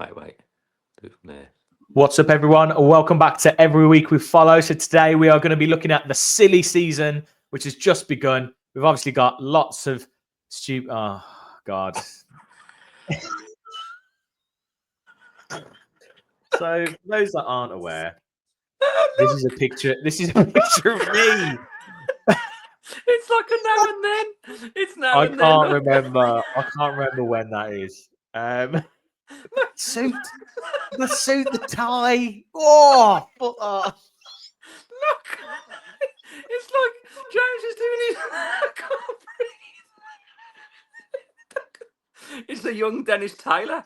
Wait. Do it from there. What's up, everyone? Welcome back to Every Week We Follow. So today we are going to be looking at the silly season, which has just begun. We've obviously got lots of stupid... Oh, God. So for those that aren't aware, this is a picture of me. It's like a now and then. It's now and then. I can't remember when that is. Suit, the tie. Oh, Look, it's like James is doing his. I can't breathe. It's the young Dennis Taylor.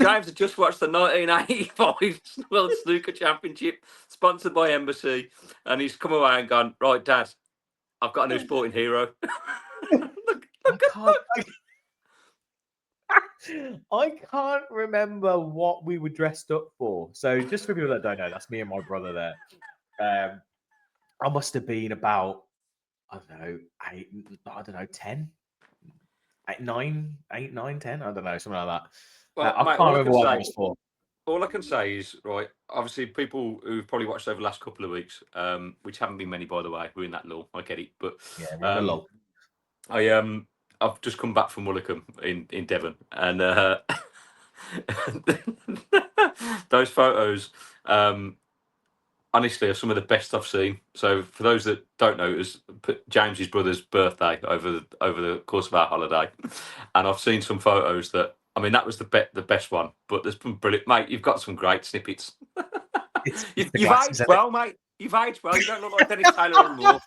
James had just watched the 1985 World Snooker Championship, sponsored by Embassy, and he's come away and gone, right, Dad, I've got a new sporting hero. I can't remember what we were dressed up for. So just for people that don't know, that's me and my brother there. I must have been about, I don't know, 10? 8, 9, 10? I don't know, something like that. Well, I can't remember what that was for. All I can say is, right, obviously people who've probably watched over the last couple of weeks, which haven't been many, by the way, we're in that lull, I get it. But yeah, we're in the lull. I've just come back from Woolwickham in Devon, and those photos, honestly, are some of the best I've seen. So for those that don't know, it was James's brother's birthday over the course of our holiday, and I've seen some photos that, I mean, that was the best one. But there's been brilliant, mate. You've got some great snippets. You've aged well, mate. You've aged well. You don't look like Dennis Taylor anymore.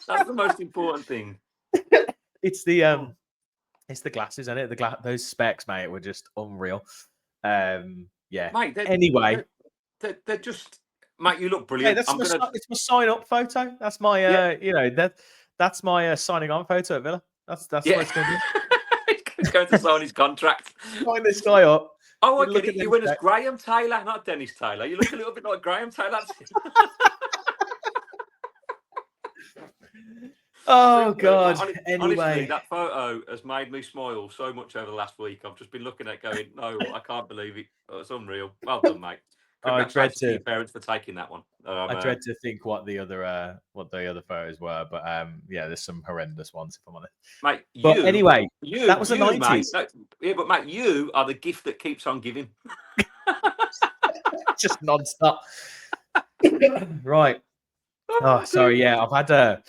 That's the most important thing. It's the glasses, isn't it? Those specs, mate, were just unreal. Yeah. Mate, anyway, they're just, mate. You look brilliant. Hey, it's my sign up photo. That's my that's my signing on photo at Villa. That's what it's going to be. He's going to sign his contract. Sign this guy up. Oh, I get it. You went as Graham Taylor, not Dennis Taylor. You look a little bit like Graham Taylor. Oh, God. Anyway. Honestly, that photo has made me smile so much over the last week. I've just been looking at it going, no, I can't believe it. Oh, it's unreal. Well done, mate. Congratulations to your parents for taking that one. I dread to think what the other photos were, but yeah, there's some horrendous ones, if I'm honest. Mate, anyway, that was the 90s. Mate, but mate, you are the gift that keeps on giving. Just non-stop. Right. Oh, sorry. Yeah, I've had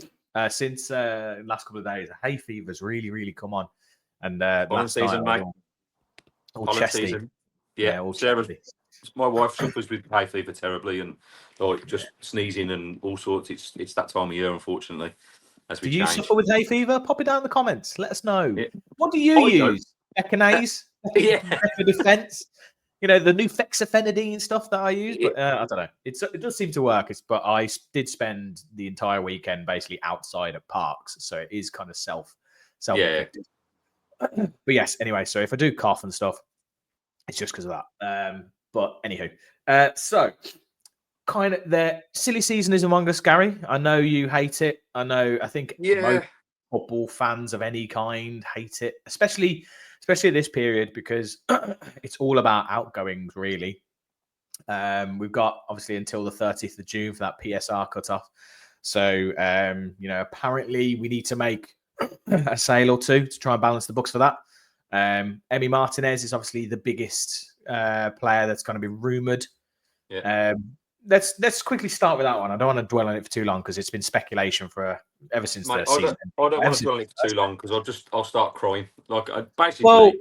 since the last couple of days, hay fever's really come on, and last season, mate. All chesty. Season. Yeah, all chesty. My wife suffers with hay fever terribly, and like just sneezing and all sorts. It's that time of year, unfortunately. Do you suffer with hay fever? Pop it down in the comments. Let us know. Yeah. What do you use? Echinase? Yeah. For defense. You know, the new fexofenadine stuff that I use, but I don't know. It does seem to work. But I did spend the entire weekend basically outside at parks, so it is kind of self-inflicted. Yeah. But yes, anyway, so if I do cough and stuff, it's just because of that. But anywho, so kind of the silly season is among us, Gary. I know you hate it. I think most football fans of any kind hate it, especially at this period, because it's all about outgoings, really. We've got obviously until the 30th of June for that PSR cutoff. So apparently we need to make a sale or two to try and balance the books for that. Emiliano Martinez is obviously the biggest player that's going to be rumoured. Yeah. Let's quickly start with that one. I don't want to dwell on it for too long because it's been speculation for ever since the season. I don't want to dwell on it for too long because I'll start crying. Like basically. Well,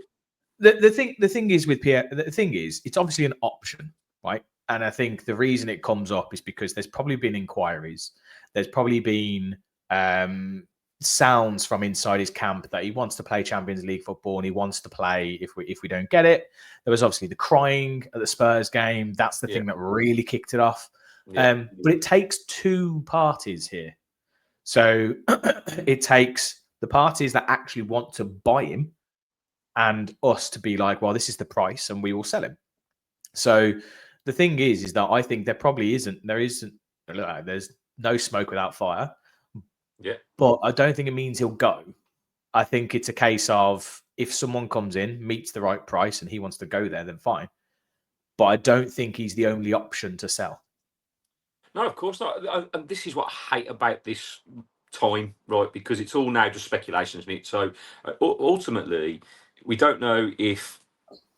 the thing is with Pierre. The thing is, it's obviously an option, right? And I think the reason it comes up is because there's probably been inquiries. There's probably been sounds from inside his camp that he wants to play Champions League football and he wants to play if we don't get it. There was obviously the crying at the Spurs game. That's the thing that really kicked it off. But it takes two parties here. So it takes the parties that actually want to buy him and us to be like, well, this is the price and we will sell him. So the thing is that I think there's no smoke without fire. Yeah. But I don't think it means he'll go. I think it's a case of if someone comes in, meets the right price, and he wants to go there, then fine. But I don't think he's the only option to sell. No, of course not. And this is what I hate about this time, right? Because it's all now just speculation, isn't it? So ultimately, we don't know if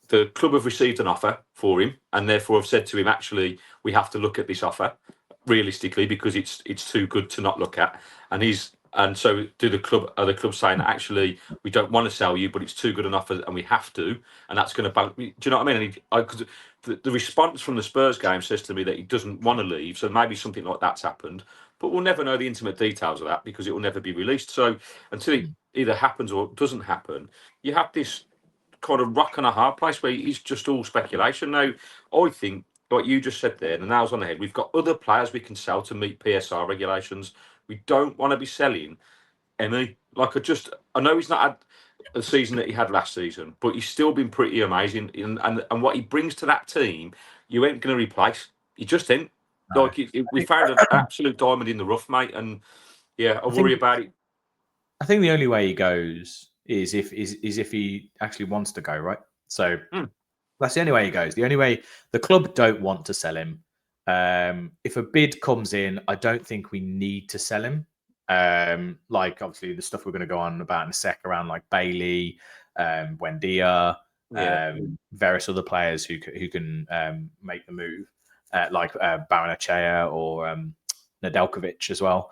the club have received an offer for him, and therefore have said to him, actually, we have to look at this offer realistically because it's too good to not look at. And so are the club saying that actually we don't want to sell you, but it's too good an offer and we have to, and that's going to. Do you know what I mean? Because the response from the Spurs game says to me that he doesn't want to leave, so maybe something like that's happened. But we'll never know the intimate details of that because it will never be released. So until it either happens or doesn't happen, you have this kind of rock and a hard place where it's just all speculation. Now, I think, like you just said there, the nails on the head, we've got other players we can sell to meet PSR regulations. We don't want to be selling Emmy. I know he's not had the season that he had last season, but he's still been pretty amazing. And what he brings to that team, you ain't going to replace. You just ain't. No. We found an absolute diamond in the rough, mate. And yeah, I worry about it. I think the only way he goes is if he actually wants to go, right? So that's the only way he goes. The only way the club don't want to sell him. If a bid comes in, I don't think we need to sell him. Like obviously the stuff we're going to go on about in a sec around like Bailey, Wendia, various other players who can make the move, like Baranachea or Nedeljkovic as well.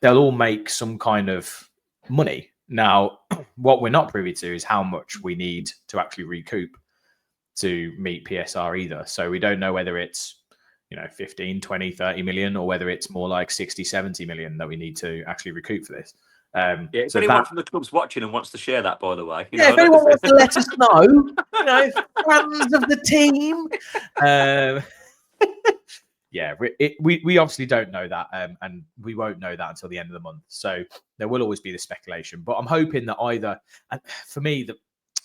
They'll all make some kind of money. Now, what we're not privy to is how much we need to actually recoup to meet PSR either. So we don't know whether it's 15, 20, 30 million or whether it's more like 60, 70 million that we need to actually recoup for this. If anyone from the club's watching and wants to share that, by the way, if anyone wants to let us know, fans of the team. Yeah, we obviously don't know that, and we won't know that until the end of the month. So there will always be the speculation. But I'm hoping that either, and for me,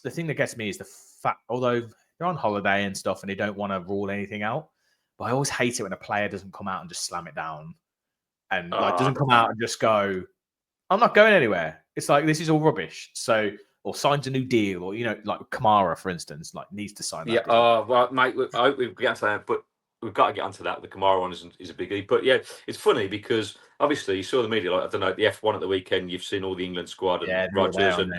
the thing that gets me is the fact, although they're on holiday and stuff and they don't want to rule anything out, but I always hate it when a player doesn't come out and just slam it down and doesn't come out and just go, I'm not going anywhere. It's like, this is all rubbish. So, or signs a new deal, or, like Kamara, for instance, like needs to sign that deal. Well, mate, I hope we get to that, but we've got to get onto that. The Kamara one is a biggie. But yeah, it's funny because obviously you saw the media, like, I don't know, the F1 at the weekend, you've seen all the England squad and Rodgers. And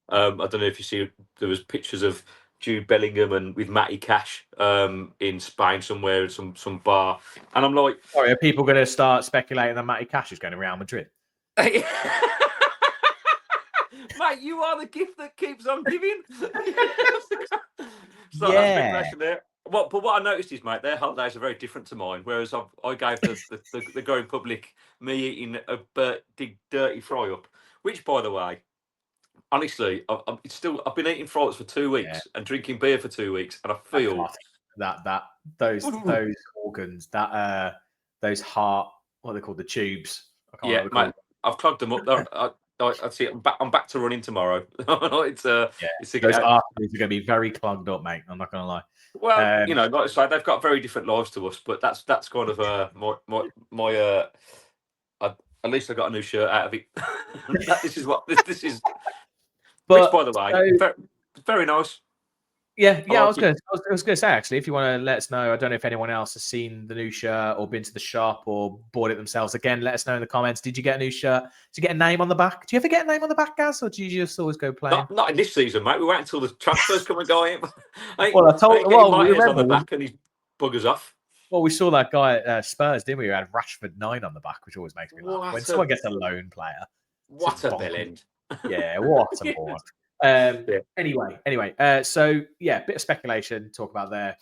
I don't know if you see, there was pictures of Jude Bellingham and with Matty Cash in Spain somewhere at some bar. And I'm like, sorry, are people going to start speculating that Matty Cash is going to Real Madrid? Mate, you are the gift that keeps on giving. So that speculation there. But what I noticed is, mate, their holidays are very different to mine. Whereas I gave the going public me eating a dirty fry up, which, by the way, honestly, I've been eating fries for 2 weeks and drinking beer for 2 weeks, and I feel those organs, those heart, what are they called, the tubes. Mate, I've clogged them up. I see. I'm back to running tomorrow. Those arteries are going to be very clogged up, mate. I'm not going to lie. Well, like I say, they've got very different lives to us, but that's kind of my. At least I got a new shirt out of it. This is. But, which, by the way, very nice. Yeah. I was going to say, actually, if you want to let us know, I don't know if anyone else has seen the new shirt or been to the shop or bought it themselves. Again, let us know in the comments. Did you get a new shirt? Did you get a name on the back? Do you ever get a name on the back, Gaz, or do you just always go plain? Not in this season, mate. We wait until the transfers come and go in. I remember on the back and he buggers off. Well, we saw that guy at Spurs, didn't we? Who had Rashford 9 on the back, which always makes me laugh. When someone gets a loan player. What a bellend. Yeah, what a board. Anyway, so yeah, bit of speculation to talk about there.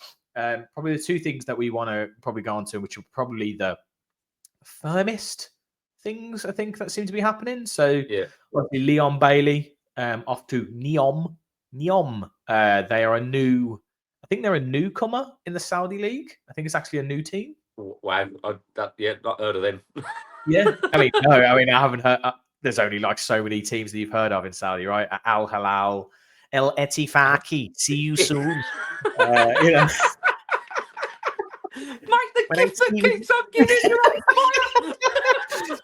Probably the two things that we want to probably go on to, which are probably the firmest things I think that seem to be happening. So Leon Bailey off to Neom. They are they're a newcomer in the Saudi league. I think it's actually a new team. Wow, not heard of them. I haven't heard. There's only like so many teams that you've heard of in Saudi, right? Al Hilal, El Etifaki. See you soon. Mike, the gift that keeps on giving you.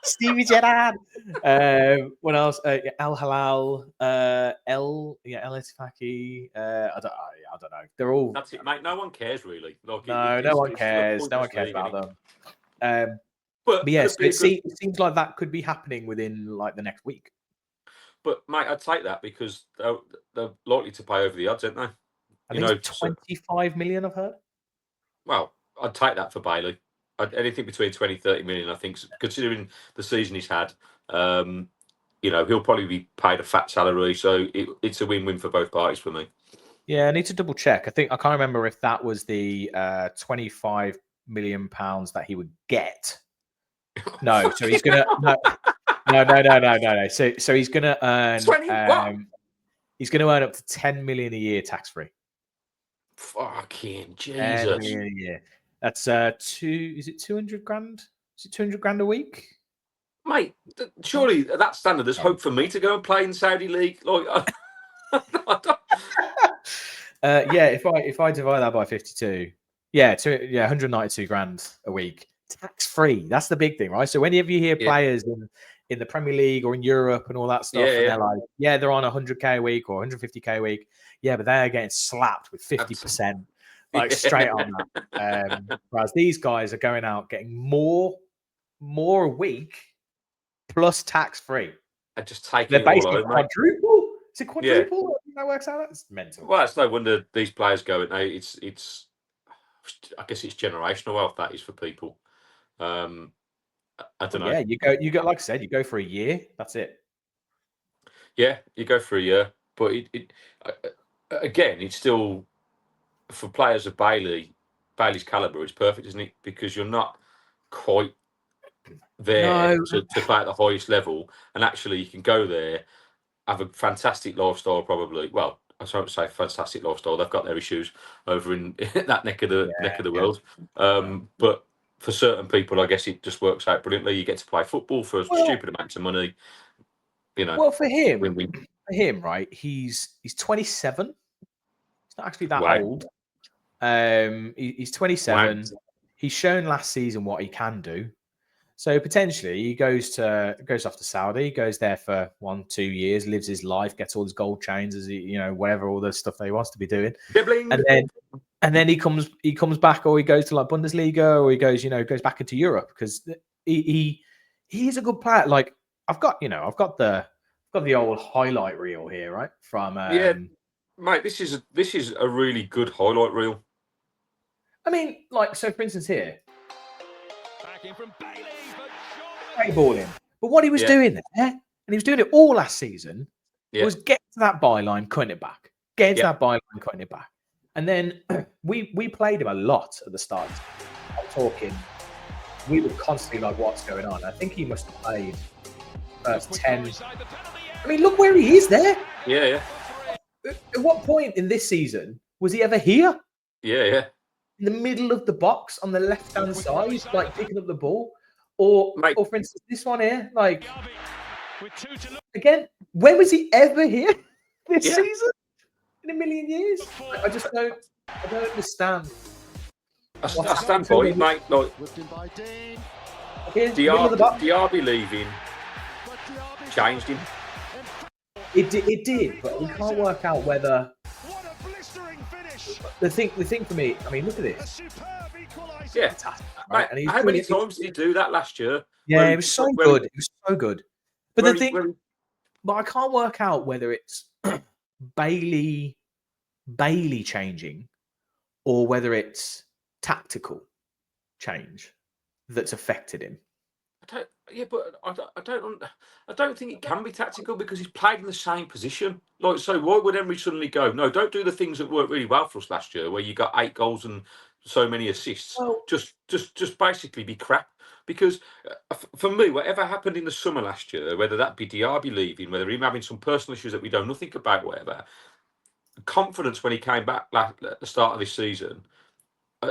Stevie Gerrard. What else? Al Halal, El Etifaki. I don't know. They're all. That's it, mate. No one cares really. Like No one it's a cares. No one pointless cares league, about isn't it? them. But But yeah, could so be a good. it seems like that could be happening within like the next week. But mate, I'd take that because they're likely to pay over the odds, aren't they? I You think know, it's so, 25 million. I've heard. well, I'd take that for Bailey. Anything between 20, 30 million, I think, considering the season he's had. You know, he'll probably be paid a fat salary, so it's a win-win for both parties for me. Yeah, I need to double check. I can't remember if that was the 25 million pounds that he would get. No, so he's gonna no. So he's gonna earn 20 what? he's gonna earn up to 10 million a year tax free. Fucking 10 Jesus. million a year. That's is it 200 grand? Is it 200 grand a week? Mate, surely at that standard, there's hope for me to go and play in Saudi League. Like, Yeah, if I divide that by 52, 192 grand a week, tax free. That's the big thing, right? So whenever you hear Yeah. players in the Premier League or in Europe and all that stuff, and they're like, they're on 100k a week or 150k a week, but they're getting slapped with 50%, like straight on that. Whereas these guys are going out getting more a week plus tax free. And just take They're it all basically over, mate. quadruple. Is it quadruple? I think that works out. That's mental. Well, it's no wonder these players go. It's. I guess it's generational wealth that is for people. I don't know. Yeah, you go. Like I said, you go for a year. That's it. Yeah, you go for a year, but again, it's still for players of Bailey's caliber. It's perfect, isn't it? Because you're not quite there to play at the highest level, and actually you can go there, have a fantastic lifestyle. Probably, well, I don't say fantastic lifestyle. They've got their issues over in that neck of the world. But for certain people, I guess it just works out brilliantly. You get to play football for stupid amounts of money. You know. Well, for him, right? He's 27. He's not actually that old. He's 27. Wow. He's shown last season what he can do. So potentially he goes off to Saudi, goes there for 1-2 years, lives his life, gets all his gold chains, as he, whatever, all the stuff that he wants to be doing. Dribbling. And then he comes back, or he goes to like Bundesliga, or he goes back into Europe, because he's a good player. Like I've got the old highlight reel here, right? From mate, this is a really good highlight reel. I mean, like, so for instance here, great ball in. But what he was doing there, and he was doing it all last season, was get to that byline, cutting it back. Get to that byline, cutting it back. And then we played him a lot at the start. I'm talking, we were constantly like, what's going on? I think he must have played first 10. I mean, look where he is there. Yeah. At what point in this season was he ever here? Yeah. In the middle of the box on the left-hand side, like picking up the ball. Or for instance, this one here, like, again, when was he ever here this season? In a million years? I don't understand. I stand by it, mate. Like, Diaby leaving changed him. It did, but we can't work out whether. The thing for me, I mean, look at this. Yeah, right? And how many times did he do that last year? Yeah, it was so good. It was so good. But but I can't work out whether it's Bailey changing or whether it's tactical change that's affected him. But I don't think it can be tactical because he's played in the same position. Like, so why would Emery suddenly go, no, don't do the things that worked really well for us last year, where you got 8 goals and so many assists. Well, just basically be crap. Because for me, whatever happened in the summer last year, whether that be Diaby leaving, whether him having some personal issues that we know nothing about, whatever, confidence when he came back at the start of this season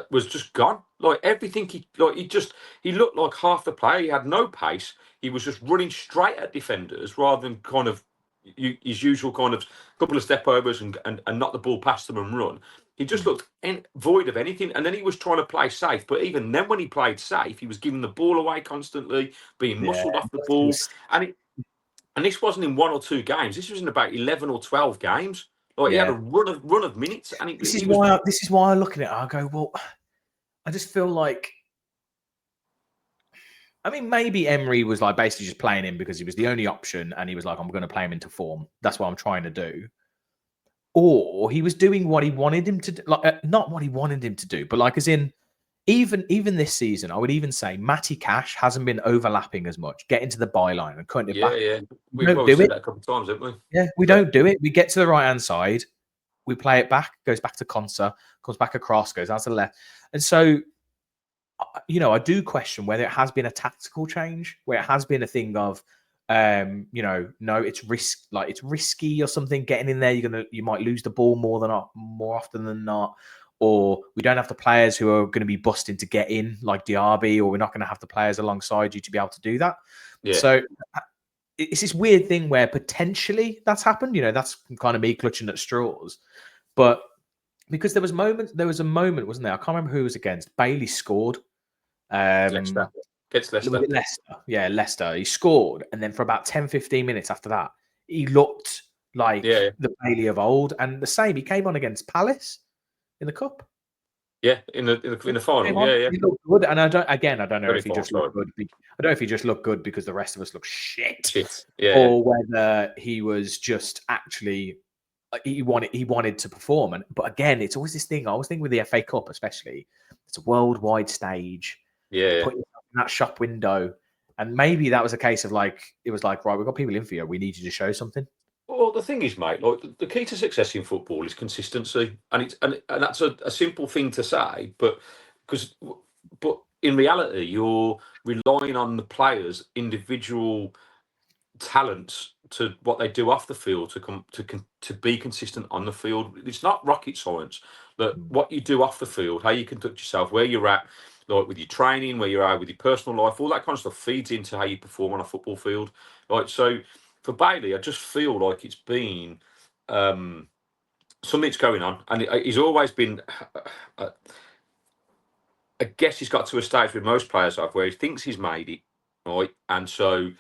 was just gone. Like everything, he looked like half the player. He had no pace. He was just running straight at defenders rather than kind of his usual kind of couple of step overs and knock the ball past them and run. He just looked void of anything. And then he was trying to play safe. But even then, when he played safe, he was giving the ball away constantly, being muscled off the ball. And And this wasn't in 1 or 2 games. This was in about 11 or 12 games. Like he had a Yeah. run of minutes, and This is he was. why I look at it. I go, well, I just feel like. I mean, maybe Emery was like basically just playing him because he was the only option, and he was like, "I'm going to play him into form. That's what I'm trying to do." Or he was doing what he wanted him to do, like not what he wanted him to do, but like as in even this season, I would even say Matty Cash hasn't been overlapping as much, getting to the byline and cutting it Yeah, back. yeah. We We've don't always do said it. that a couple of times, haven't we? Yeah, we But don't do it. We get to the right hand side, we play it back, goes back to Consa, comes back across, goes out to the left, and so I do question whether it has been a tactical change, where it has been a thing of, no, it's it's risky or something. Getting in there, you might lose the ball more often than not, or we don't have the players who are going to be busting to get in like Diaby, or we're not going to have the players alongside you to be able to do that. yeah, So it's this weird thing where potentially that's happened. That's kind of me clutching at straws, but because there was a moment, wasn't there? I can't remember who it was against. Bailey scored. Leicester gets Was Leicester. it Leicester? Yeah, Leicester. He scored. And then for about 10, 15 minutes after that, he looked Yeah, like the Bailey of old. And the same, he came on against Palace in the Cup. yeah. In the final, Came on, yeah, yeah. he looked good. And I don't know Very if he fine, just sorry. looked good. I don't know if he just looked good because the rest of us look shit, Shit. Yeah, yeah. or whether he was just actually he wanted to perform. But again, it's always this thing. I always think with the FA Cup, especially, it's a worldwide stage. Yeah, You yeah. put yourself in that shop window, and maybe that was a case of like it was like, right, we've got people in for you. We need you to show something. Well, the thing is, mate, like the key to success in football is consistency, and and that's a simple thing to say, because but in reality, you're relying on the players' individual talents to what they do off the field to be consistent on the field. It's not rocket science. But Mm. what you do off the field, how you conduct yourself, where you're at, like with your training, where you're at with your personal life, all that kind of stuff feeds into how you perform on a football field. Like so, for Bailey, I just feel like it's been something's going on, and he's always been. I guess he's got to a stage with most players have where he thinks he's made it, right, and so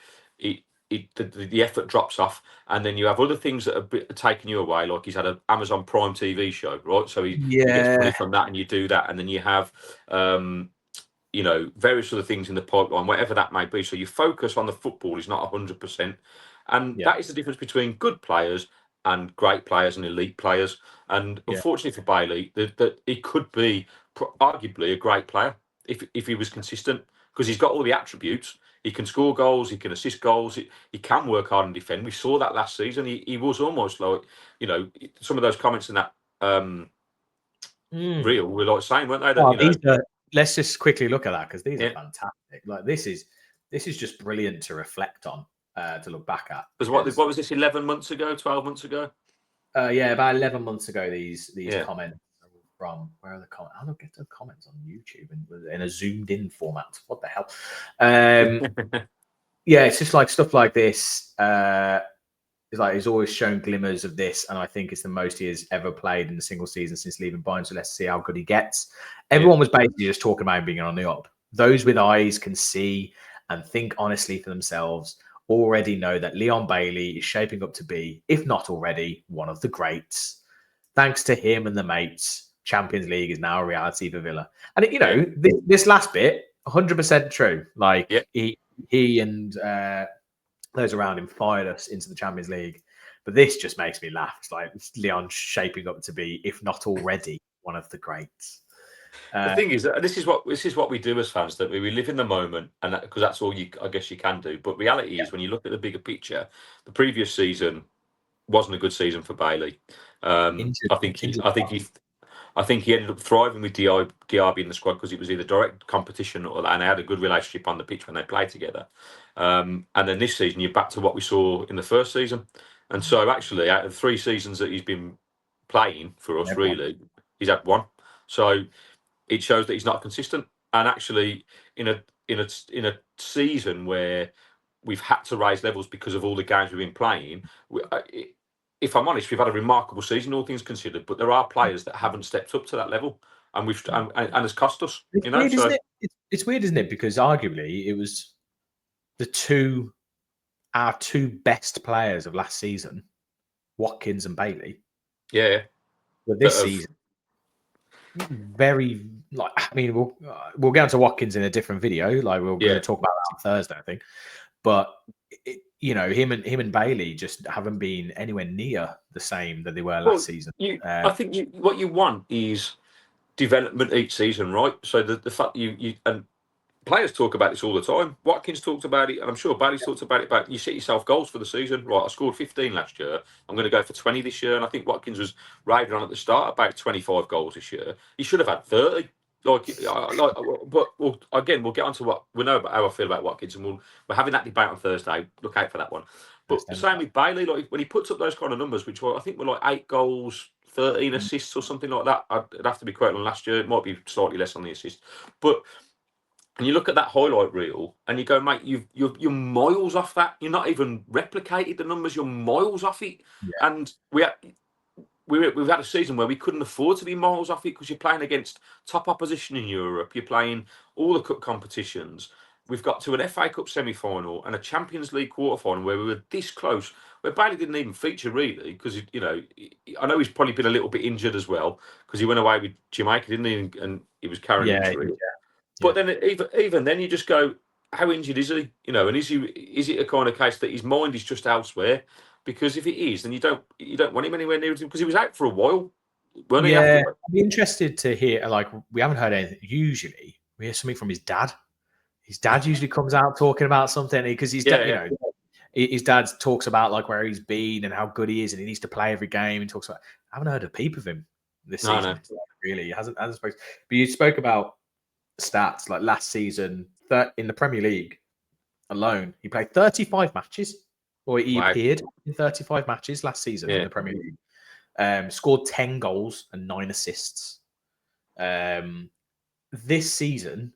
the effort drops off, and then you have other things that are taking you away, like he's had an Amazon Prime TV show, right? So he gets money Yeah, from that, and you do that, and then you have various other things in the pipeline, whatever that may be. So your focus on the football is not 100%, and yeah, that is the difference between good players and great players and elite players. And yeah, unfortunately for Bailey, that he could be arguably a great player if he was consistent, because he's got all the attributes. He can score goals, he can assist goals, he can work hard and defend. We saw that last season. He was almost like, some of those comments in that mm. reel were like saying, weren't they, that, Well, these are. Let's just quickly look at that because these are yeah. fantastic. Like this is just brilliant to reflect on, to look back at Because because what was this, 11 months ago, 12 months ago? yeah, about 11 months ago, these Yeah. comments are from where are the comments? How do I get the comments on YouTube in a zoomed in format? What the hell? Yeah, it's just like stuff like this. It's like he's always shown glimmers of this, and I think it's the most he has ever played in a single season since leaving Bayern. So let's see how good he gets. Yeah. Everyone was basically just talking about him being on the up. Those with eyes can see and think honestly for themselves. Already know that Leon Bailey is shaping up to be, if not already, one of the greats. Thanks to him and the mates, Champions League is now a reality for Villa. And Yeah. this last bit, 100% true. Like Yeah. he and those around him fired us into the Champions League. But this just makes me laugh. It's like Leon shaping up to be, if not already, one of the greats. The thing is, this is what we do as fans, that we live in the moment, and because that's all I guess you can do. But reality Yeah, is, when you look at the bigger picture, the previous season wasn't a good season for Bailey. injured, I think he, injured. I think he, I think he ended up thriving with Diaby in the squad because it was either direct competition and they had a good relationship on the pitch when they played together. And then this season, you're back to what we saw in the first season. And so, actually, out of 3 seasons that he's been playing for us, Everyone. really, he's had 1. So it shows that he's not consistent. And actually, in a season where we've had to raise levels because of all the games we've been playing, if I'm honest, we've had a remarkable season, all things considered. But there are players that haven't stepped up to that level, and it's cost us. It's weird, isn't it? It's weird, isn't it? Because arguably it was the two our two best players of last season, Watkins and Bailey, Yeah. were this season very like. I mean, we'll get into Watkins in a different video. Like we're going to talk about that on Thursday, I think. But him and Bailey just haven't been anywhere near the same that they were last season. I think what you want is development each season, right? So the fact you and players talk about this all the time. Watkins talked about it, and I'm sure Bailey's talked about it. But you set yourself goals for the season, right? I scored 15 last year. I'm going to go for 20 this year, and I think Watkins was raving on at the start about 25 goals this year. He should have had 30. But again, we'll get onto what we know about how I feel about Watkins, and we're having that debate on Thursday. Look out for that one. But the same with Bailey, like when he puts up those kind of numbers, which I think were like 8 goals, 13 assists or something like that. It'd have to be quite on last year. It might be slightly less on the assists, but. And you look at that highlight reel and you go, mate, you're miles off that. You're not even replicated the numbers. You're miles off it. Yeah. And we've had a season where we couldn't afford to be miles off it because you're playing against top opposition in Europe. You're playing all the cup competitions. We've got to an FA Cup semi-final and a Champions League quarter-final where we were this close, where Bailey didn't even feature really because, I know he's probably been a little bit injured as well because he went away with Jamaica, didn't he? And he was carrying injury. Yeah. But then even then you just go, how injured is he? And is it a kind of case that his mind is just elsewhere? Because if it is, then you don't want him anywhere near him because he was out for a while. I'd be interested to hear. Like we haven't heard anything. Usually we hear something from his dad. His dad usually comes out talking about something because his dad, his dad talks about like where he's been and how good he is, and he needs to play every game. And talks about. I haven't heard a peep of him this season. No. Really, he hasn't spoken. But you spoke about stats like last season in the Premier League alone, he played 35 matches, or he appeared in 35 matches last season in the Premier League. Scored 10 goals and 9 assists. This season,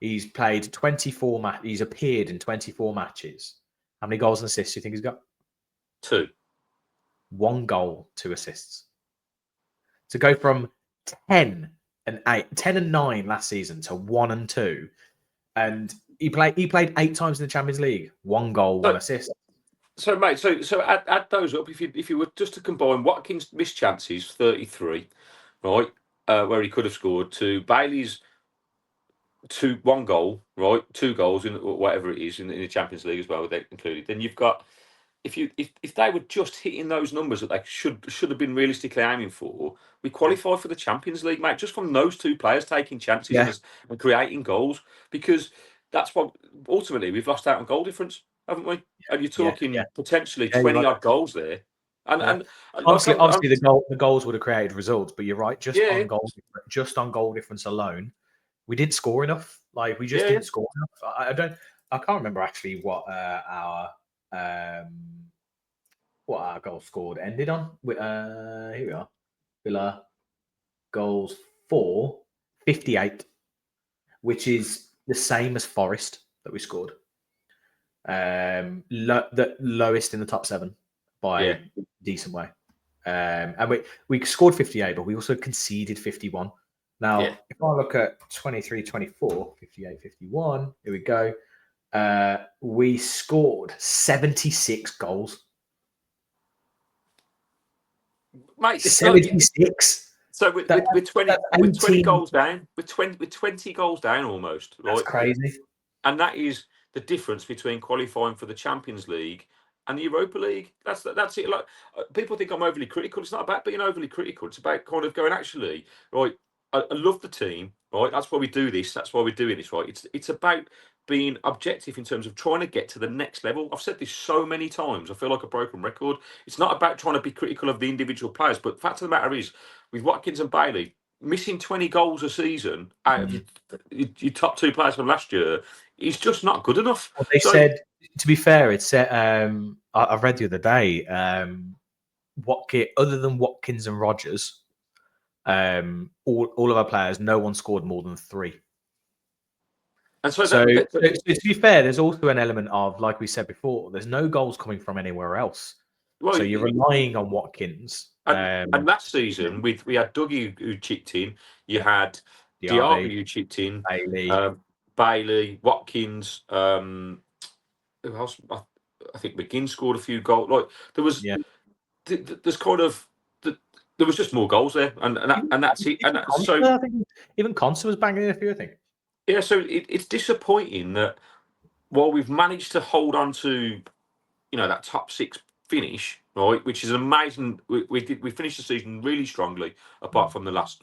he's played 24 he's appeared in 24 matches. How many goals and assists do you think he's got? 2. 1 goal, 2 assists. To go from 10 and 9 last season to 1 and 2, and he played 8 times in the Champions League, 1 goal, 1 assist. So mate, so add those up. If you were just to combine Watkins' missed chances, 33, right, where he could have scored, to Bailey's 1 goal, right, 2 goals in whatever it is in the Champions League as well, with that included, then you've got. If they were just hitting those numbers that they should have been realistically aiming for, we qualify for the Champions League, mate, just from those 2 players taking chances and creating goals, because that's what ultimately we've lost out on goal difference, haven't we? And you're talking potentially 20 odd goals there. And obviously the goals would have created results, but you're right, just on goal difference alone, we didn't score enough. Like we just didn't score enough. I can't remember actually what our goal scored ended on. Here we are. Villa goals for 58, which is the same as Forest that we scored. The lowest in the top 7 by a decent way. And we scored 58, but we also conceded 51. Now, if I look at 23, 24, 58, 51, here we go. We scored 76 goals. Mate, 76. So with 20 goals down, with 20 goals down almost. That's crazy. And that is the difference between qualifying for the Champions League and the Europa League. That's it. Like people think I'm overly critical. It's not about being overly critical. It's about kind of going, actually, right, I love the team, right? That's why we do this. That's why we're doing this, right? It's about being objective in terms of trying to get to the next level. I've said this so many times. I feel like a broken record. It's not about trying to be critical of the individual players, but the fact of the matter is, with Watkins and Bailey, missing 20 goals a season out of your top 2 players from last year is just not good enough. Well, they said, to be fair, it said, I read the other day, other than Watkins and Rodgers, all of our players, no one scored more than 3. And so to be fair, there's also an element of, like we said before, there's no goals coming from anywhere else. Well, so you're relying on Watkins. And last season, we had Dougie who chipped in. You had Diaby who chipped in. Bailey, Bailey, Watkins. Who else? I think McGinn scored a few goals. Like there was, there's kind of there was just more goals there, and that's it. And so I think even Conser was banging in a few. I think. Yeah, so it's disappointing that while we've managed to hold on to, that top 6 finish, right, which is amazing. We finished the season really strongly, apart from the last,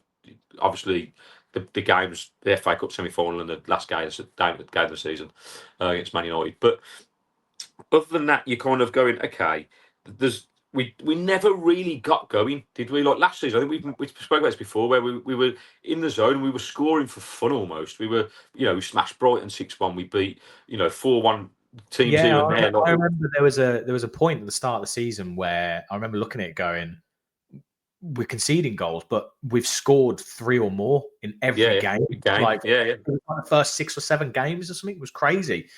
obviously, the games, the FA Cup semi-final and the last game of the season against Man United. But other than that, you're kind of going, okay, there's we never really got going, did we? Like last season, I think we spoke about this before, where we were in the zone, we were scoring for fun almost. We were, we smashed Brighton 6-1, we beat, 4-1 teams here and there. I remember there was a point at the start of the season where I remember looking at it going, we're conceding goals, but we've scored 3 or more in every game. Like the first 6 or 7 games or something. It was crazy.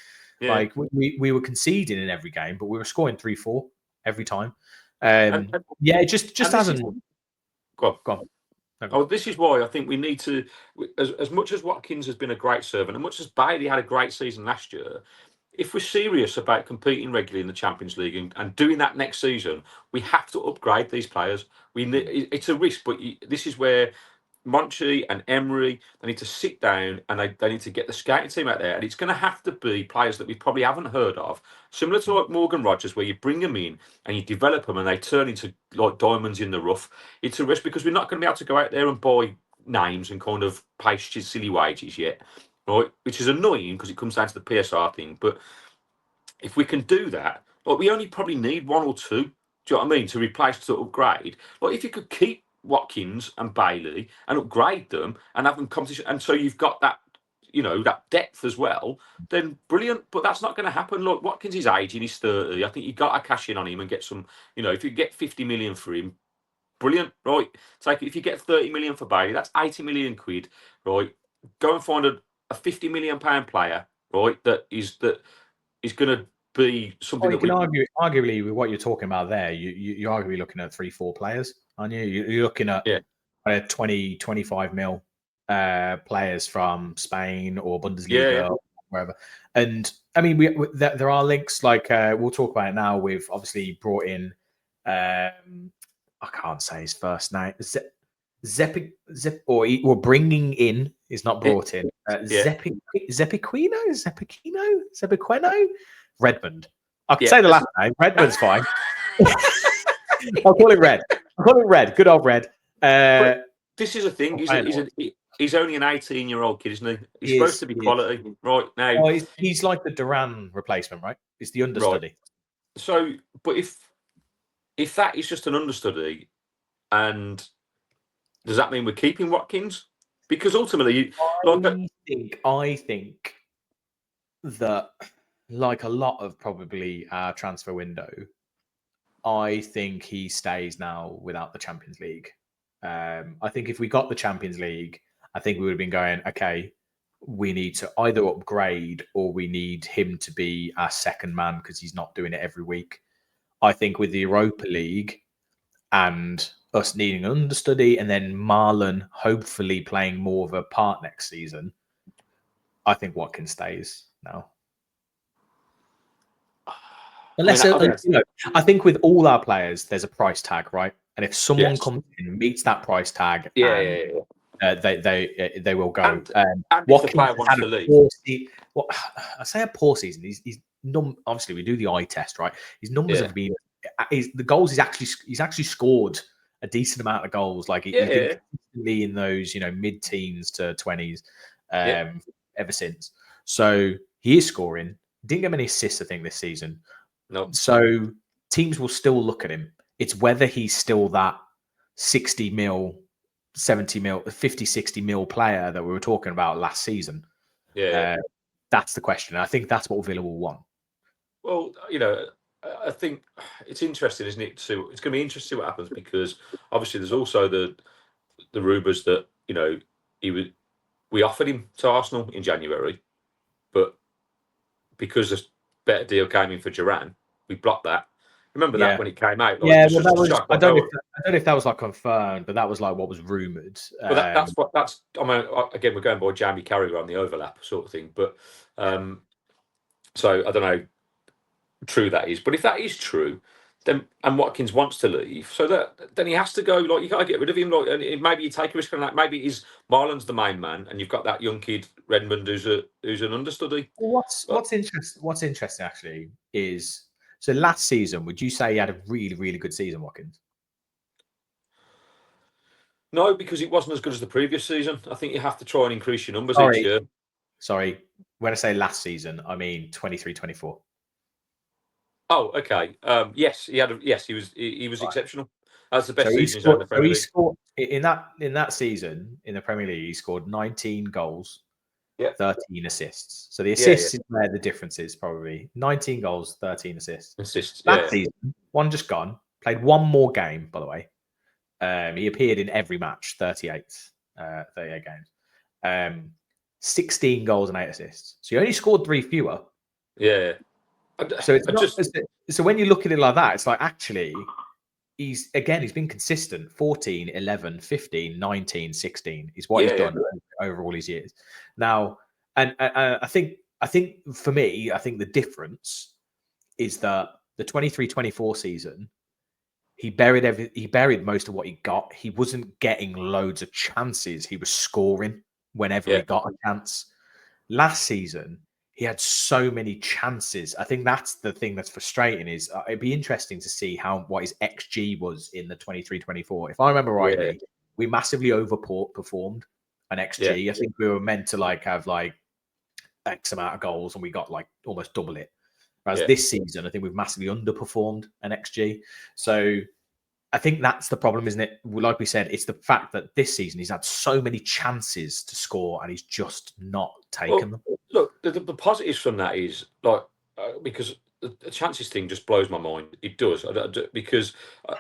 Yeah. Like we were conceding in every game, but we were scoring 3-4 every time. It just hasn't. Go on. Oh, this is why I think we need to, as much as Watkins has been a great servant, and much as Bailey had a great season last year, if we're serious about competing regularly in the Champions League and doing that next season, we have to upgrade these players. It's a risk, but this is where Monchi and Emery, they need to sit down and they need to get the scouting team out there. And it's going to have to be players that we probably haven't heard of, similar to like Morgan Rogers, where you bring them in and you develop them and they turn into like diamonds in the rough. It's a risk because we're not going to be able to go out there and buy names and kind of pay silly wages yet, right? Which is annoying because it comes down to the PSR thing. But if we can do that, like we only probably need 1 or 2. Do you know what I mean? To replace, to upgrade. Like if you could keep Watkins and Bailey and upgrade them and have them competition, and so you've got that, that depth as well, then brilliant. But that's not going to happen. Look, Watkins is aging, he's 30. I think you've got to cash in on him and get some, if you get 50 million for him, brilliant, right? If you get 30 million for Bailey, that's 80 million quid, right? Go and find a 50 million pound player, right? That is going to be something that you can arguably with what you're talking about there. You're arguably looking at 3-4 players, aren't you? You're looking at 20, 25 mil players from Spain or Bundesliga or wherever. And I mean, there are links. Like we'll talk about it now. We've obviously brought in. I can't say his first name. Or bringing in is not brought in. Zepiquino. Redmond. I can say the last name. Redmond's fine. I'll call it Red. Good old Red. This is a thing. He's only an 18-year-old kid, isn't he? He's supposed to be quality. Right now. Oh, he's like the Duran replacement, right? It's the understudy. Right. So, but if that is just an understudy, and does that mean we're keeping Watkins? Because ultimately, I think that, like a lot of probably our transfer window, I think he stays now without the Champions League. I think if we got the Champions League, I think we would have been going, okay, we need to either upgrade or we need him to be our second man because he's not doing it every week. I think with the Europa League and us needing an understudy and then Marlon hopefully playing more of a part next season, I think Watkins stays now. Unless I think with all our players, there's a price tag, right? And if someone comes in, meets that price tag, they will go. And if the player wants to leave, I say a poor season. He's obviously we do the eye test, right? His numbers have been. The goals he's actually scored a decent amount of goals. Like he's been consistently in those mid-teens to 20s ever since. So he is scoring. Didn't get many assists, I think, this season. No. So teams will still look at him. It's whether he's still that 60 mil, 70 mil, 50, 60 mil player that we were talking about last season. That's the question. I think that's what Villa will want. Well, I think it's interesting, isn't it? It's going to be interesting to see what happens because obviously there's also the rumours that we offered him to Arsenal in January, but because a better deal came in for Duran, we blocked that. Remember that when it came out? Like, I don't know if that was like confirmed, but that was like what was rumoured. Well, that's. I mean, again, we're going by Jamie Carragher on the overlap sort of thing, but so I don't know. true that is. But if that is true, then and Watkins wants to leave, so then he has to go. Like you got to get rid of him. Like and maybe you take a risk on that. Maybe he's Marlon's the main man, and you've got that young kid Redmond who's an understudy. But What's interesting actually is so last season. Would you say he had a really good season, Watkins? no, because it wasn't as good as the previous season. I think you have to try and increase your numbers each Sorry, year. sorry. When I say last season, I mean 23-24. Oh, okay. Yes, he was Right. exceptional. That's the So best he season he's had in scored. the So Premier he League. scored in that season in the Premier League. He scored 19 goals, Yeah, 13 assists. So the yeah. assists is where the difference is probably 19 goals, 13 assists. Assists. Last Yeah, season, one just gone. Played one more game, by the way. He appeared in every match, 38 games. 16 goals and 8 assists. So he only scored 3 fewer. yeah. So it's I not just so when you look at it like that, it's like actually he's been consistent 14, 11, 15, 19, 16 is what he's yeah, done over all his years. Now, and I think for me, I think the difference is that the 23-24 season, he buried most of what he got. He wasn't getting loads of chances. He was scoring whenever yeah. he got a chance. Last season, he had so many chances. I think that's the thing that's frustrating. Is it'd be interesting to see what his XG was in the 23-24. If I remember Yeah, rightly, we massively overperformed an yeah, XG. I think we were meant to have X amount of goals, and we got almost double it. Whereas yeah. this season, I think we've massively underperformed an XG. So I think that's the problem, isn't it? Like we said, it's the fact that this season he's had so many chances to score and he's just not taken Well, them. look, the positives from that is like because the chances thing just blows my mind. It does because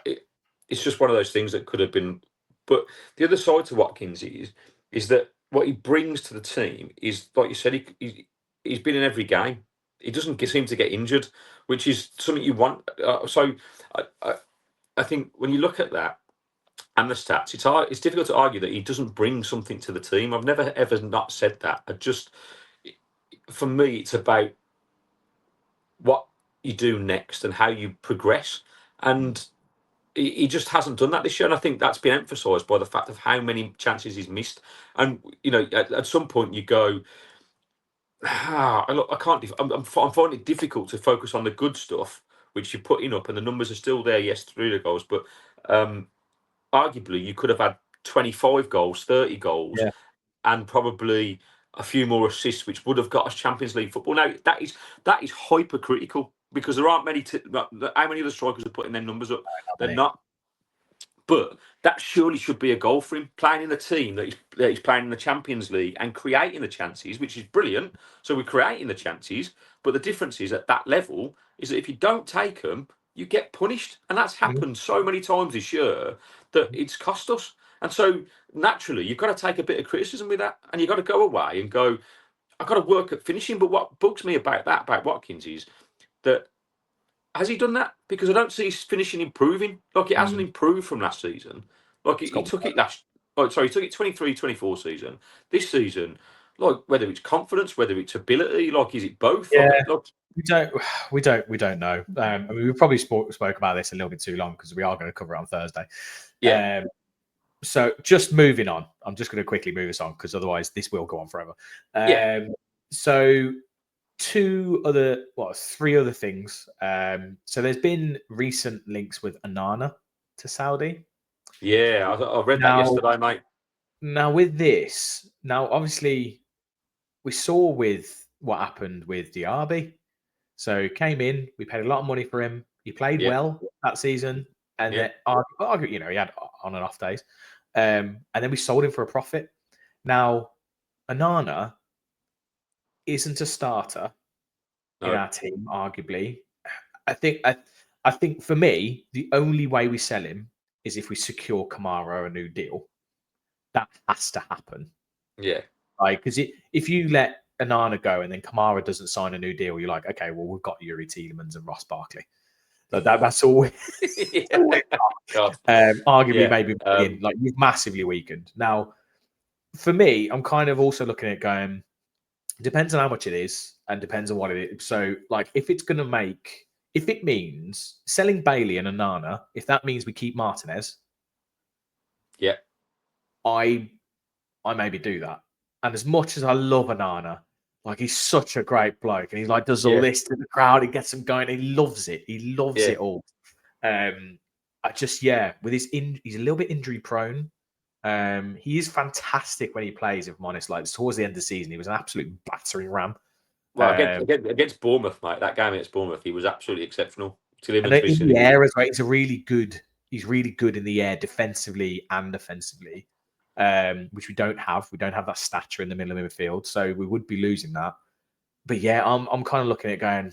it's just one of those things that could have been. But the other side to Watkins is that what he brings to the team is like you said, he's been in every game. He doesn't seem to get injured, which is something you want. So I think when you look at that and the stats, it's difficult to argue that he doesn't bring something to the team. I've never ever not said that. For me, it's about what you do next and how you progress. And he just hasn't done that this year. And I think that's been emphasised by the fact of how many chances he's missed. And, at some point you go, look, I can't, I'm finding it difficult to focus on the good stuff, which you're putting up, and the numbers are still there, yes, through the goals. But arguably, you could have had 25 goals, 30 goals, Yeah, and probably a few more assists, which would have got us Champions League football. Now that is hypercritical because there aren't many. How many other strikers are putting their numbers up? not They're many. not. But that surely should be a goal for him, playing in the team that he's playing in the Champions League and creating the chances, which is brilliant. So we're creating the chances, but the difference is at that level is that if you don't take them, you get punished, and that's Mhm. happened so many times this year that it's cost us. And so naturally, you've got to take a bit of criticism with that, and you've got to go away and go, I've got to work at finishing. But what bugs me about Watkins is that has he done that? Because I don't see his finishing improving. Like it hasn't Mm. improved from last season. Like It's he got took it last. Oh, sorry, he took it 23-24 season. This season, like whether it's confidence, whether it's ability, like is it both? yeah. Like We don't know. I mean, we probably spoke about this a little bit too long because we are going to cover it on Thursday. yeah, So just moving on. I'm just going to quickly move us on because otherwise this will go on forever. yeah, So three other things. So there's been recent links with Onana to Saudi. yeah. I read that Now, yesterday, mate. with this, obviously we saw with what happened with Diaby. So he came in, we paid a lot of money for him. He played Yeah, well that season, and yeah, then he had on and off days. And then we sold him for a profit. Now, Onana isn't a starter in no, our team, arguably. I think for me, the only way we sell him is if we secure Kamara a new deal. That has to happen. yeah, Like, because if you let Anana go and then Kamara doesn't sign a new deal, you're like, okay, well, we've got Yuri Tielemans and Ross Barkley. But that's all. yeah. God, Arguably, yeah, maybe like you've massively weakened. Now, for me, I'm kind of also looking at going. Depends on how much it is, and depends on what it is. So, like, if it's going to make If it means selling Bailey and Onana, if that means we keep Martinez, Yeah. I maybe do that. And as much as I love Onana, like he's such a great bloke, and he like does all Yeah. this to the crowd, he gets them going, he loves it. He loves Yeah. it all. I just with his he's a little bit injury prone. He is fantastic when he plays, if I'm honest. Like towards the end of the season, he was an absolute battering ram. Well, against Bournemouth, mate, that game against Bournemouth, he was absolutely exceptional. And Tielemans in missing the him. air as well, he's really good in the air defensively and offensively, which we don't have. We don't have that stature in the middle of the midfield, so we would be losing that. But yeah, I'm kind of looking at it going,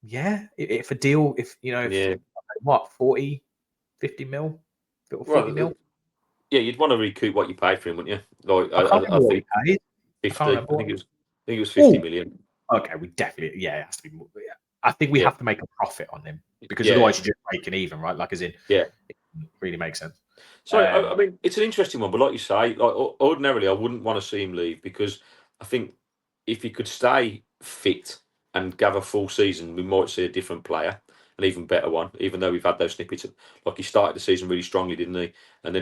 yeah, if a deal, if Yeah. what, 40, 50 mil, 40 Well, mil. yeah, you'd want to recoup what you paid for him, wouldn't you? Like, I can't I remember what we think paid. I 50. can't I remember. think it was 50 Oh, million. okay, we definitely, it has to be more. Yeah. I think we Yeah. have to make a profit on him because Yeah. otherwise you're just breaking even, right? Like, as in, Yeah. it really makes sense. So I mean, it's an interesting one, but like you say, like ordinarily, I wouldn't want to see him leave because I think if he could stay fit and have a full season, we might see a different player, an even better one. Even though we've had those snippets, like he started the season really strongly, didn't he? And then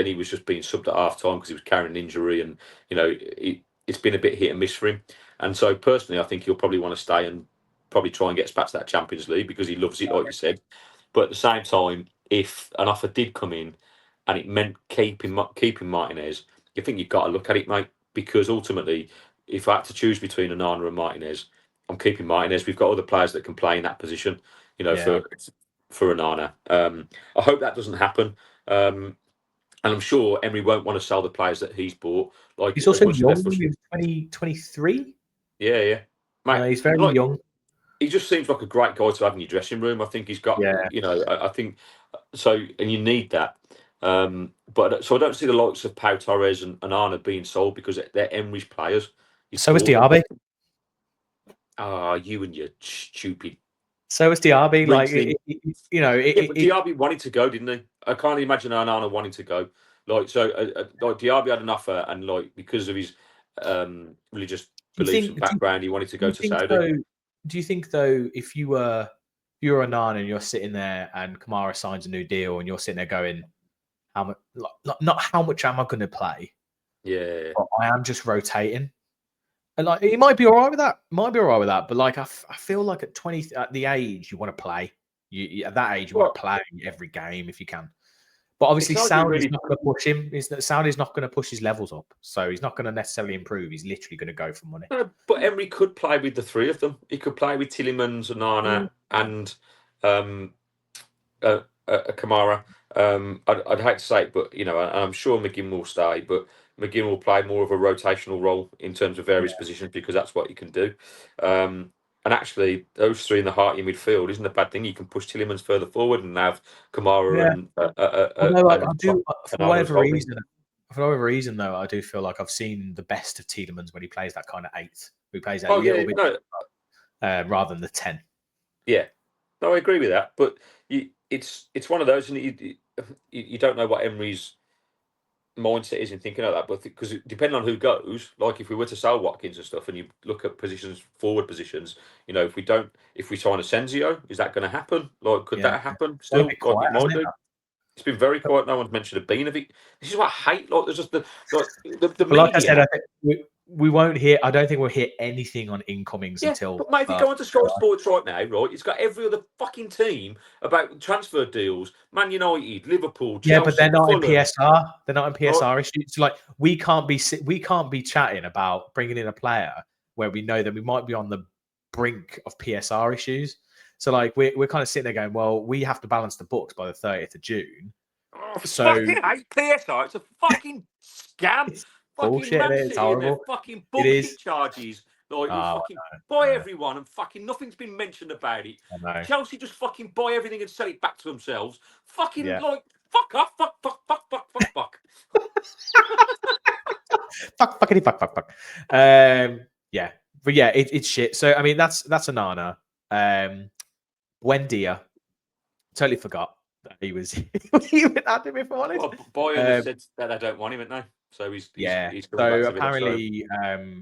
he was just being subbed at half time because he was carrying an injury, and it's been a bit hit and miss for him. And so personally, I think he'll probably want to stay and probably try and get us back to that Champions League because he loves it, like you said. But at the same time, if an offer did come in and it meant keeping Martinez, you think you've got to look at it, mate, because ultimately, if I had to choose between Onana and Martinez, I'm keeping Martinez. We've got other players that can play in that position, Yeah. for Onana. I hope that doesn't happen. And I'm sure Emery won't want to sell the players that he's bought. Like He's as also much as they're young. frustrated. He's 23. Yeah, mate. He's very Like young. he just seems like a great guy to have in your dressing room. I think he's got, Yeah. I think so, and you need that. But so I don't see the likes of Pau Torres and Arna being sold because they're Emery's players. He's So is bought them. Diaby. You and your stupid So is Diaby. Like, Rigsy. Yeah, but it Diaby wanted to go, didn't he? I can't imagine Arna wanting to go. Like so, like Diaby had an offer, and like because of his religious do you beliefs and think? background, he wanted to Do go you to think Saudi. so? Do you think though, if you're a Nan and you're sitting there and Kamara signs a new deal and you're sitting there going, how much? Not how much am I going to play? Yeah. But I am just rotating. And like, he might be all right with that. Might be all right with that. But like, I feel like at 20, at the age you want to play. At that age you want Well, to play every game if you can. But it's obviously, not even Saudi's really. not going to push him. Saudi's not going to push his levels up, so he's not going to necessarily improve. He's literally going to go for money. No, but Emery could play with the three of them. He could play with Tielemans, Mm. Onana, and um, Kamara. I'd hate to say it, but I'm sure McGinn will stay, but McGinn will play more of a rotational role in terms of Yeah, various positions because that's what he can do. And actually, those three in the heart of your midfield isn't a bad thing. You can push Tielemans further forward and have Kamara yeah. Although I and do, Onana as holding. for whatever reason, though, I do feel like I've seen the best of Tielemans when he plays that kind of eight. He plays that Oh yeah, little bit no, rather than the 10. yeah, no, I agree with that. But it's one of those, and you don't know what Emery's mindset is in thinking of that. But because depending on who goes, like if we were to sell Watkins and stuff, and you look at positions, forward positions, if we sign Asensio, is that going to happen? Like, could Yeah, that happen it's gone a still? bit Like quiet, it hasn't might it? do. It's been very quiet. No one's mentioned a bean of it. This is what I hate. Like, there's just the But like I said, media. I think we won't hear. I don't think we'll hear anything on incomings Yeah, until. but mate, if you go onto Sky Sports right now, right, it's got every other fucking team about transfer deals: Man United, Liverpool, Yeah, but they're Chelsea, not in Fulham. PSR. They're not in Right? PSR issues. So like we can't be chatting about bringing in a player where we know that we might be on the brink of PSR issues. So like we're kind of sitting there going, well, we have to balance the books by the 30th of June. Oh, So fucking hate PSR. It's a fucking scam. it's Fucking bullshit. Man It's City and their horrible. fucking It bullshit is. charges. Like, we Oh, fucking I buy know. everyone and fucking nothing's been mentioned about it. I know. Chelsea just fucking buy everything and sell it back to themselves. Fucking, Yeah. like, fuck off. Fuck. Fuckity fuck. Yeah. But yeah, it's shit. So I mean that's Anana. Buendia. Totally forgot that he was even at him, if I'm honest. Well, Bayern has said that they don't want him, haven't they? So Yeah. he's coming back So to Villa. So apparently,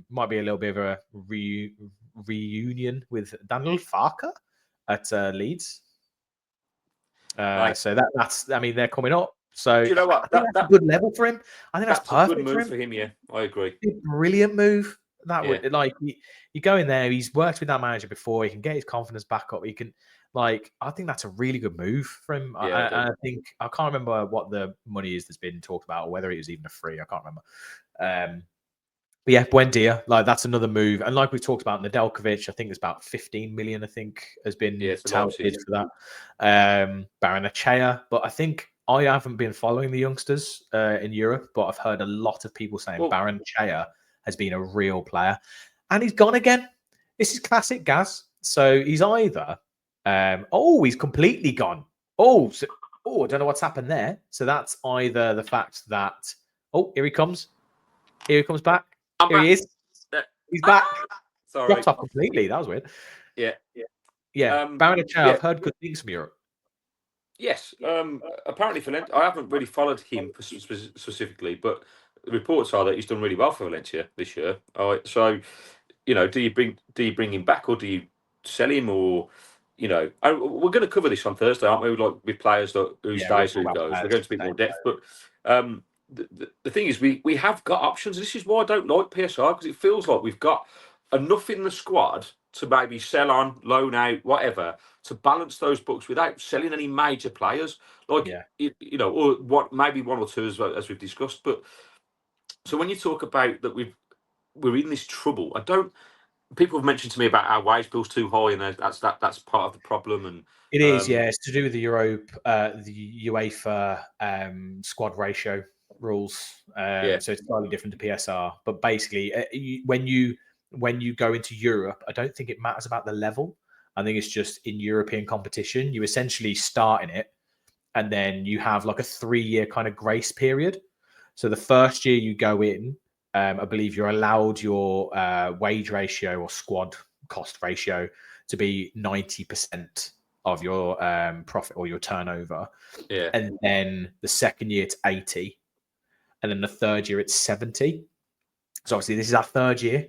might be a little bit of a reunion with Daniel Farker. at Leeds. Right. So that's, I mean, they're coming up. So Do you know I what? think that's a good level for him. I think that's That's a good perfect for move him. for him. Yeah, I agree. Brilliant move. That Yeah. would, like, you go in there. He's worked with that manager before. He can get his confidence back up. He can, like, I think that's a really good move for him. Yeah, I do. I think I can't remember what the money is that's been talked about, or whether it was even a free. I can't remember. But yeah, Buendia, like, that's another move. And like we talked about, Nedeljkovic, I think it's about 15 million, I think, has been Yeah, it's a touted Leipzig. for that. Baranachea, but I think I haven't been following the youngsters in Europe, but I've heard a lot of people saying Well, Baranachea has been a real player. And he's gone again. This is classic Gaz. So he's either, he's completely gone. I don't know what's happened there. So that's either the fact that, here he comes. Here he comes back. I'm Here back. he is. He's back. Sorry. Dropped off completely. That was weird. Yeah. Yeah. Baranachea, I've heard good things from Europe. Yes. Apparently, Valencia. I haven't really followed him specifically, but the reports are that he's done really well for Valencia this year. So, do you bring him back, or do you sell him, or we're going to cover this on Thursday, aren't we? Like, with players who stays, who goes. We're going to speak more depth, but the thing is, we have got options. This is why I don't like PSR, because it feels like we've got enough in the squad to maybe sell on, loan out, whatever, to balance those books without selling any major players. Like, or what, maybe one or two as we've discussed. But so when you talk about that, we're in this trouble. People have mentioned to me about our wage bill's too high, and that's part of the problem. And it is, yeah, it's to do with the the UEFA squad ratio rules. So it's slightly different to PSR. But basically, when you go into Europe, I don't think it matters about the level. I think it's just in European competition, you essentially start in it, and then you have like a 3-year kind of grace period. So the first year you go in, I believe you're allowed your wage ratio or squad cost ratio to be 90% of your profit or your turnover. Yeah. And then the second year it's 80. And then the third year it's 70. So obviously this is our third year.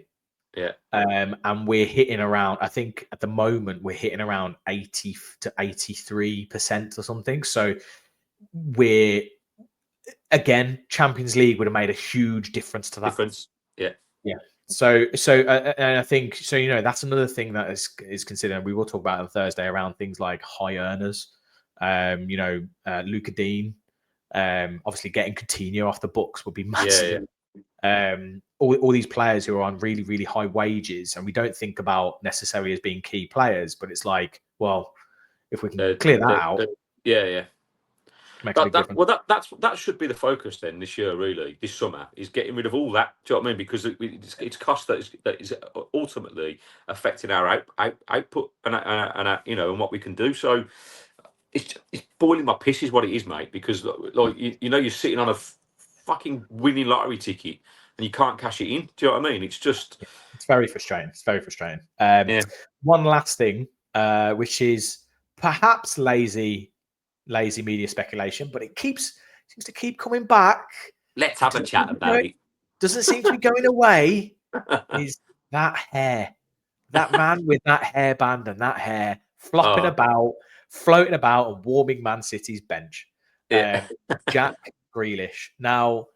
Yeah. And we're hitting around, I think at the moment, we're hitting around 80 to 83% or something. So we're, again, Champions League would have made a huge difference to that. Yeah. Yeah. So, and I think so. That's another thing that is considered. We will talk about on Thursday around things like high earners. Luca Dean. Obviously, getting Coutinho off the books would be massive. Yeah. All these players who are on really, really high wages, and we don't think about necessarily as being key players, but it's like, well, if we can clear that out, yeah. Makes a big difference. Well, that should be the focus then this year, really, this summer, is getting rid of all that. Do you know what I mean? Because it's cost that is ultimately affecting our output and what we can do. So it's boiling my piss is what it is, mate. Because like you're sitting on a fucking winning lottery ticket and you can't cash it in. Do you know what I mean? It's just it's very frustrating. It's very frustrating. One last thing, which is perhaps lazy media speculation, but it seems to keep coming back. Let's have a chat about it. Doesn't seem to be going away. Is that hair? That man with that hairband and that hair flopping about, floating about, and warming Man City's bench. Jack Grealish. Now,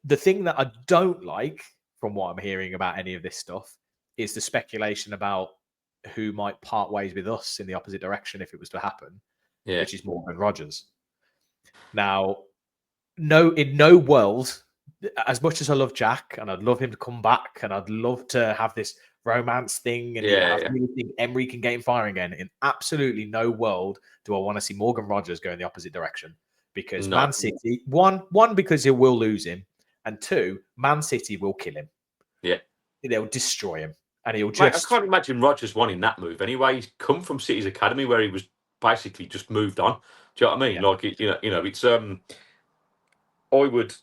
the thing that I don't like from what I'm hearing about any of this stuff is the speculation about who might part ways with us in the opposite direction if it was to happen. Which is Morgan Rogers. Now, in no world, as much as I love Jack and I'd love him to come back and I'd love to have this romance thing and I really think Emery can get him firing again, in absolutely no world do I want to see Morgan Rogers go in the opposite direction. Because Man City, one, because he will lose him, and two, Man City will kill him. Yeah. They'll destroy him. And he'll I can't imagine Rogers wanting that move anyway. He's come from City's academy where he was basically just moved on. Do you know what I mean? Yeah. Like it's I would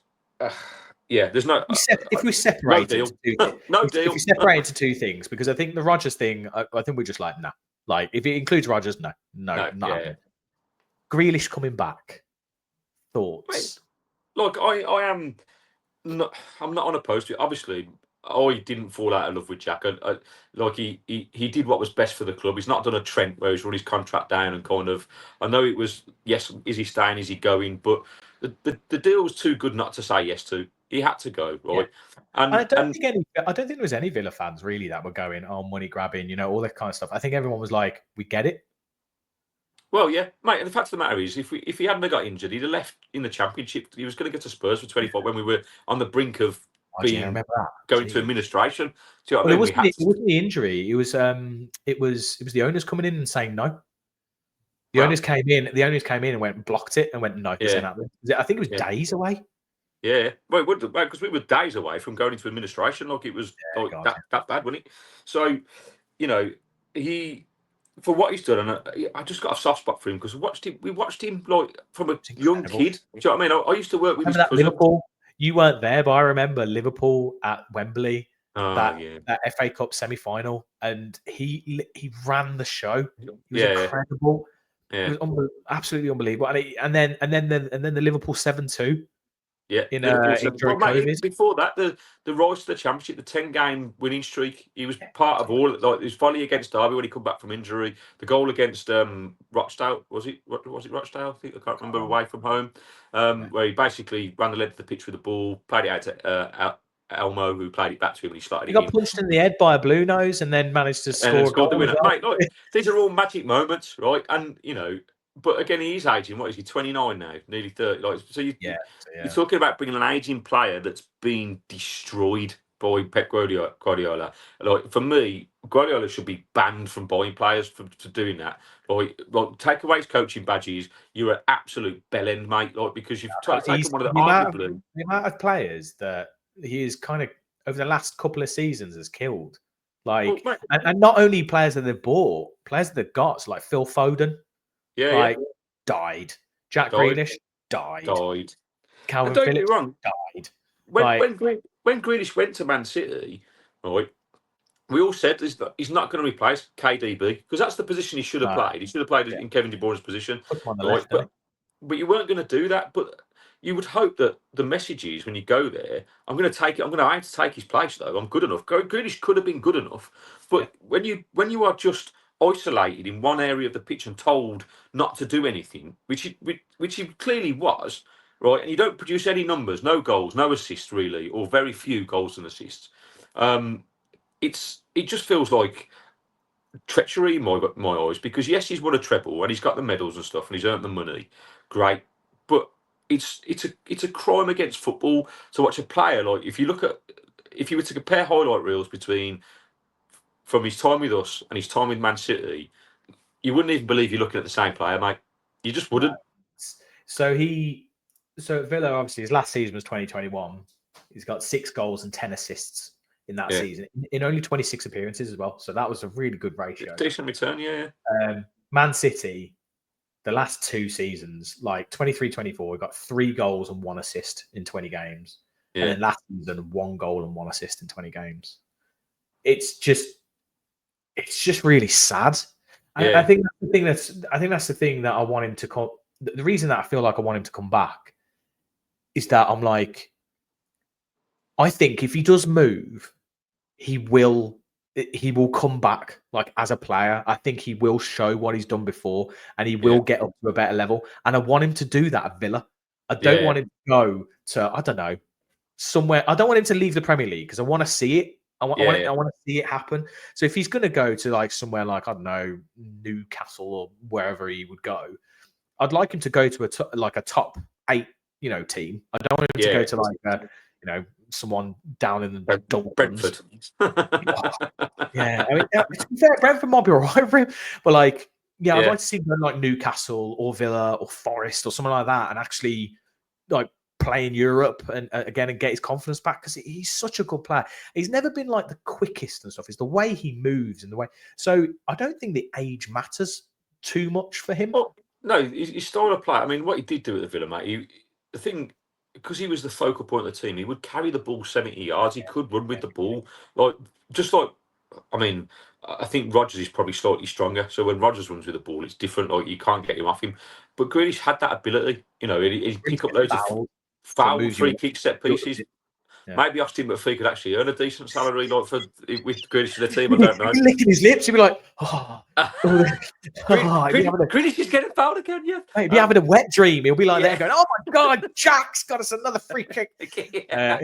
there's no if we separate no deal. If we separate into two things, because I think the Rogers thing, I think we're just like, no. Like if it includes Rogers, no. Grealish coming back. Thoughts? Mate, look, I'm not unopposed to it. Obviously, I didn't fall out of love with Jack. Like he did what was best for the club. He's not done a Trent where he's run his contract down and kind of. I know it was yes. Is he staying? Is he going? But the deal was too good not to say yes to. He had to go, Yeah. right? And I don't think there was any Villa fans really that were going, "Oh, money grabbing," all that kind of stuff. I think everyone was like, "We get it." well, yeah, mate. And the fact of the matter is, if he hadn't have got injured, he'd have left in the Championship. He was going to get to Spurs for 24 when we were on the brink of Oh, yeah, I remember that. going to Jeez. administration. Do you know what Well, I mean? We had it wasn't the injury. It was the owners coming in and saying no. The well, owners came in. The owners came in and went and blocked it and went, "No, this ain't yeah, happening." I think it was yeah. days away. Yeah, well, it would because we were days away from going into administration. Like it was Yeah, like God. that bad, wasn't it? So, you know, he for what he's done, and I just got a soft spot for him because we watched him like from a It's young incredible. kid. Do you know what I mean? I used to work with his Remember that cousin. Liverpool? You weren't there, but I remember Liverpool at Wembley, Oh that yeah, that FA Cup semi-final, and he ran the show. He was yeah, incredible. It yeah, was absolutely unbelievable. And then the Liverpool 7-2 yeah. in Liverpool said, during well, mate. COVID. Before that, the rise to the Championship, the 10-game winning streak. He was part of all. Like his volley against Derby when he come back from injury. The goal against Rochdale was it? What was it? Rochdale? I think I can't remember. Away from home, where he basically ran the length of the pitch with the ball, played it out to Elmo, who played it back to him, and he slotted He it got in. punched in the head by a blue nose and then managed to And then score a scored the goal as winner. well. Mate, look, these are all magic moments, right? And but again, he's aging. What is he? 29 now, nearly 30. Like, so Yeah, you're talking about bringing an aging player that's been destroyed by Pep Guardiola. Like for me, Guardiola should be banned from buying players for doing that. Like take away his coaching badges. You're an absolute bellend, mate. Like because you've He's taken one of the the amount of arguably. the amount of players that he is kind of over the last couple of seasons has killed. Well, Like, mate, and not only players that they've bought, players that they've got, so like Phil Foden, yeah, yeah, like died. Jack died, Grealish died. died. And Calvin don't get me Phillips wrong. died. when Like, when when Grealish went to Man City, right? We all said he's not going to replace KDB because that's the position he should have no, played. He should have played yeah, in Kevin De Bruyne's position, put him on the right? left, didn't But you weren't going to do that. But you would hope that the message is when you go there, I'm going to take it. I'm going to have to take his place though. I'm good enough. Grealish could have been good enough, he? Yeah, but when you are just isolated in one area of the pitch and told not to do anything, which he clearly was, right? And you don't produce any numbers, no goals, no assists really, or very few goals and assists. Um, it just feels like treachery in my eyes because yes, he's won a treble and he's got the medals and stuff and he's earned the money, great, but it's a crime against football to watch a player like if you were to compare highlight reels between from his time with us and his time with Man City, you wouldn't even believe you're looking at the same player, mate. You just no. wouldn't. So Villa, obviously, his last season was 2021. He's got 6 goals and 10 assists in that Yeah, season, in only 26 appearances as well. So that was a really good ratio. decent return. Yeah, Man City, the last 2 seasons, like 23-24, we got 3 goals and 1 assist in 20 games. And yeah, then last season, 1 goal and 1 assist in 20 games. It's just really sad. And I yeah, think that's the thing that I want him to come. The reason that I feel like I want him to come back is that I'm like, I think if he does move, he will come back like as a player. I think he will show what he's done before and he yeah, will get up to a better level. And I want him to do that at Villa. I don't yeah, want him to go to, I don't know, somewhere. I don't want him to leave the Premier League because I want to see it. yeah, I want to see it happen. So if he's going to go to like somewhere like, I don't know, Newcastle or wherever he would go, I'd like him to go to a top 8, team. I don't want him to yeah. go to like someone down in the Dolphins. Brentford. Yeah, I mean, to be fair, Brentford might be all right for him, but like, yeah, I'd Yeah, like to see him go to, like Newcastle or Villa or Forest or something like that, and actually like play in Europe and again and get his confidence back because he's such a good player. He's never been like the quickest and stuff. It's the way he moves and the way. So I don't think the age matters too much for him. well, no, his style of play. I mean, what he did do at the Villa, mate. The thing, because he was the focal point of the team, he would carry the ball 70 yards. He could run with the ball, like just like. I mean, I think Rodgers is probably slightly stronger. So when Rodgers runs with the ball, it's different. Like you can't get him off him. But Grealish had that ability. He'd He's pick up loads of fouled, so it foul, moves you free up. kick, set pieces. Maybe Austin McPhee could actually earn a decent salary with Grealish to the team. I don't know. He'd be licking his lips. He'd be like, oh, Grealish is getting fouled again, yeah. He'd be having a wet dream. He'll be like there going, oh my God, Jack's got us another free kick. Get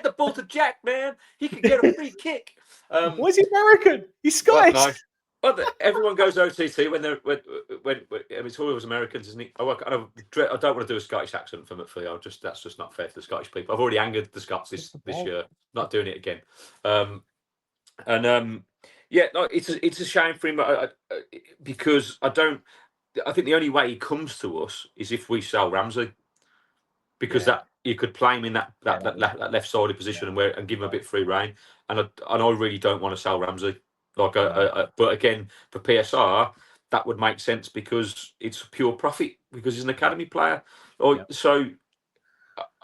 the ball to Jack, man. He could get a free kick. Why is he American? He's Scottish. Well, no. Well, everyone goes OTT when it's always Americans, isn't it? I don't want to do a Scottish accent for McPhee. That's just not fair to the Scottish people. I've already angered the Scots this year. Not doing it again. It's a shame for him because I think the only way he comes to us is if we sell Ramsey, because that you could play him in that left-sided position and give him a bit free rein, and I really don't want to sell Ramsey. But again, for PSR, that would make sense because it's pure profit because he's an academy player. So,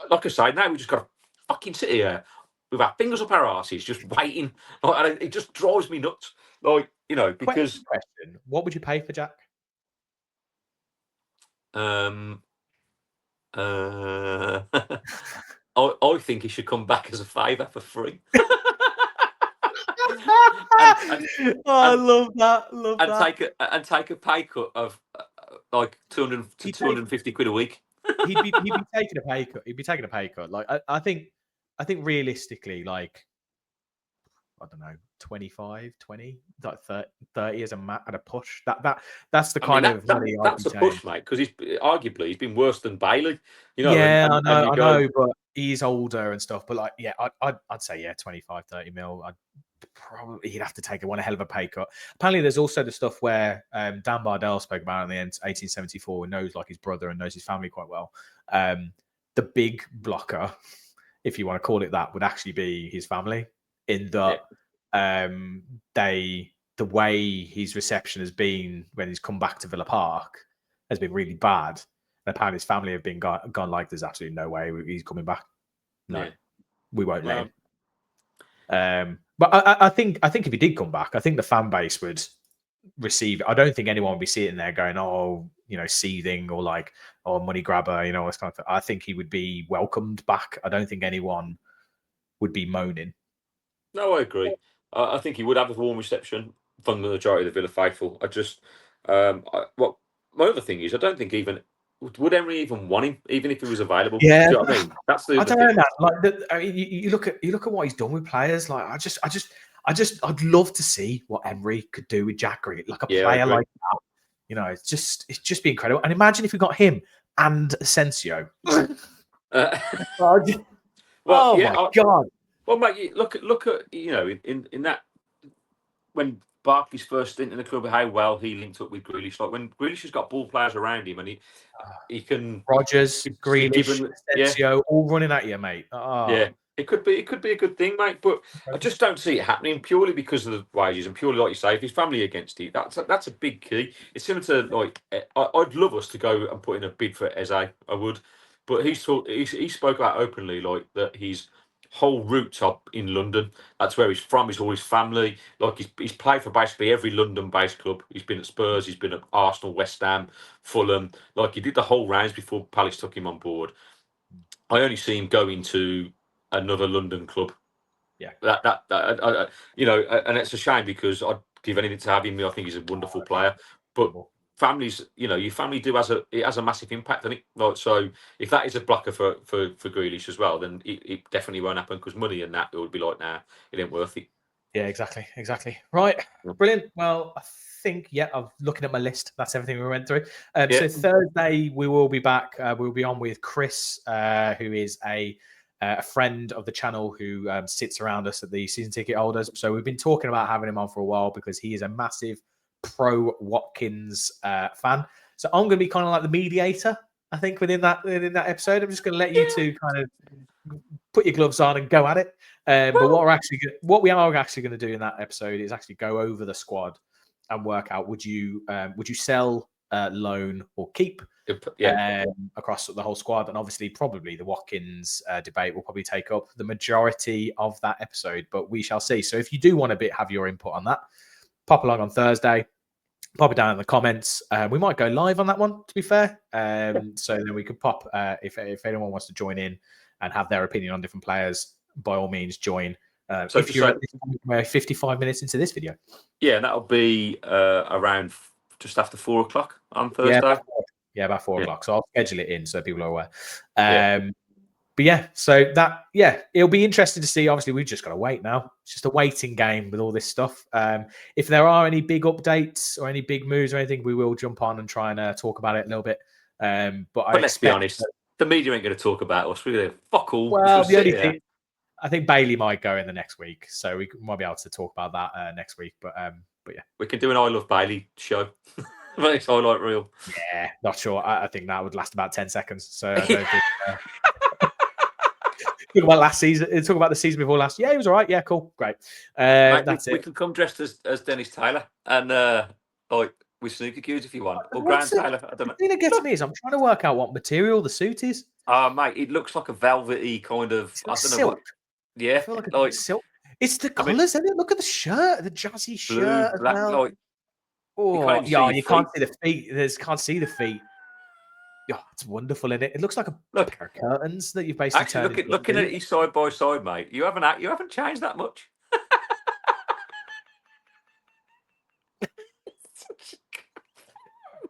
like I say, now we just got to fucking sit here with our fingers up our asses, just waiting. And it just drives me nuts. Because question: what would you pay for Jack? I think he should come back as a favour for free. I love that. Take a pay cut of like 200 to 250 quid a week. he'd be taking a pay cut. He'd be taking a pay cut. Like I think realistically, like I don't know, 25, 20, like 30 as a push. That's the kind of money that's the push, mate. Because he's been worse than Bailey. Yeah, I know, but he's older and stuff. But I'd say 25, 30 mil. He'd have to take one hell of a pay cut. Apparently, there's also the stuff where Dan Bardell spoke about in the end, 1874, and knows like his brother and knows his family quite well. The big blocker, if you want to call it that, would actually be his family. In that, the way his reception has been when he's come back to Villa Park has been really bad. And apparently, his family have been gone like, there's absolutely no way he's coming back. No, we won't let him. But I think if he did come back, I think the fan base would receive it. I don't think anyone would be sitting there going, seething or like, money grabber, this kind of thing. I think he would be welcomed back. I don't think anyone would be moaning. No, I agree. I think he would have a warm reception from the majority of the Villa faithful. My other thing is, I don't think would Emery even want him, even if he was available? Yeah, do you know what I mean? That's the. I don't know, man. Like, you look at what he's done with players. Like, I'd love to see what Emery could do with Jack Grealish, like a player like that. It's just be incredible. And imagine if we got him and Asensio. My God. Well, mate, look at in that when Barkley's first stint in the club, how well he linked up with Grealish. Like when Grealish has got ball players around him, and he can Rogers, Grealish, Asensio, all running at you, mate. Yeah, it could be a good thing, mate. But I just don't see it happening purely because of the wages and purely, like you say, if his family against it, that's a big key. It's similar to like I'd love us to go and put in a bid for Eze. I would, but he spoke out openly like that he's whole roots up in London. That's where he's from. He's all his family. Like he's played for basically every London-based club. He's been at Spurs. He's been at Arsenal, West Ham, Fulham. Like he did the whole rounds before Palace took him on board. I only see him going to another London club. Yeah, and it's a shame because I'd give anything to have him. I think he's a wonderful player, but. Families, your family has a massive impact on it. Like, so if that is a blocker for Grealish as well, then it definitely won't happen because money and that it would be like, nah, it ain't worth it. Yeah, exactly. Right, brilliant. Well, I think I'm looking at my list. That's everything we went through. So Thursday we will be back. We'll be on with Chris, who is a friend of the channel who sits around us at the season ticket holders. So we've been talking about having him on for a while because he is a massive pro Watkins fan. So I'm going to be kind of like the mediator, I think, within that episode. I'm just going to let you two kind of put your gloves on and go at it. But what we are actually going to do in that episode is actually go over the squad and work out would you sell, loan, or keep across the whole squad. And obviously, probably the Watkins debate will probably take up the majority of that episode, but we shall see. So if you do want to have your input on that, pop along on Thursday. Pop it down in the comments. We might go live on that one, to be fair. So then we could pop if anyone wants to join in and have their opinion on different players, by all means join. So If you're at this point, we're 55 minutes into this video. Yeah, and that'll be around just after 4:00 on Thursday. Yeah, about 4:00. So I'll schedule it in so people are aware. Yeah. But yeah, so that, it'll be interesting to see. Obviously, we've just got to wait now. It's just a waiting game with all this stuff. If there are any big updates or any big moves or anything, we will jump on and try and talk about it a little bit. But Let's be honest, the media ain't going to talk about us. We're fuck all. Well, the only thing, I think Bailey might go in the next week, so we might be able to talk about that next week. But yeah, we can do an I Love Bailey show. It's highlight reel. Yeah, not sure. I think that would last about 10 seconds. So I don't think. Talk about last season. Talk about the season before last. Yeah, he was all right. Yeah, cool, great. That's it. We can come dressed as Dennis Taylor and with snooker cues if you want. Or Grant Taylor. I don't know. The thing that gets me is I'm trying to work out what material the suit is. Mate, it looks like a velvety kind of. I don't know. What, yeah, I feel like silk. It's the colours, isn't it? Look at the shirt, the jazzy shirt. Blue, black, well. You can't see the feet. Can't see the feet. Yeah, it's wonderful, isn't it? It looks like a pair of curtains that you've basically actually looking at it side by side, mate. You haven't changed that much.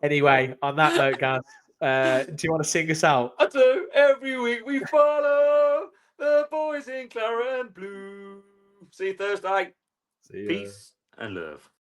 Anyway, on that note, guys, do you want to sing us out? I do. Every week we follow the boys in Claret and Blue. See you Thursday. See ya. Peace and love.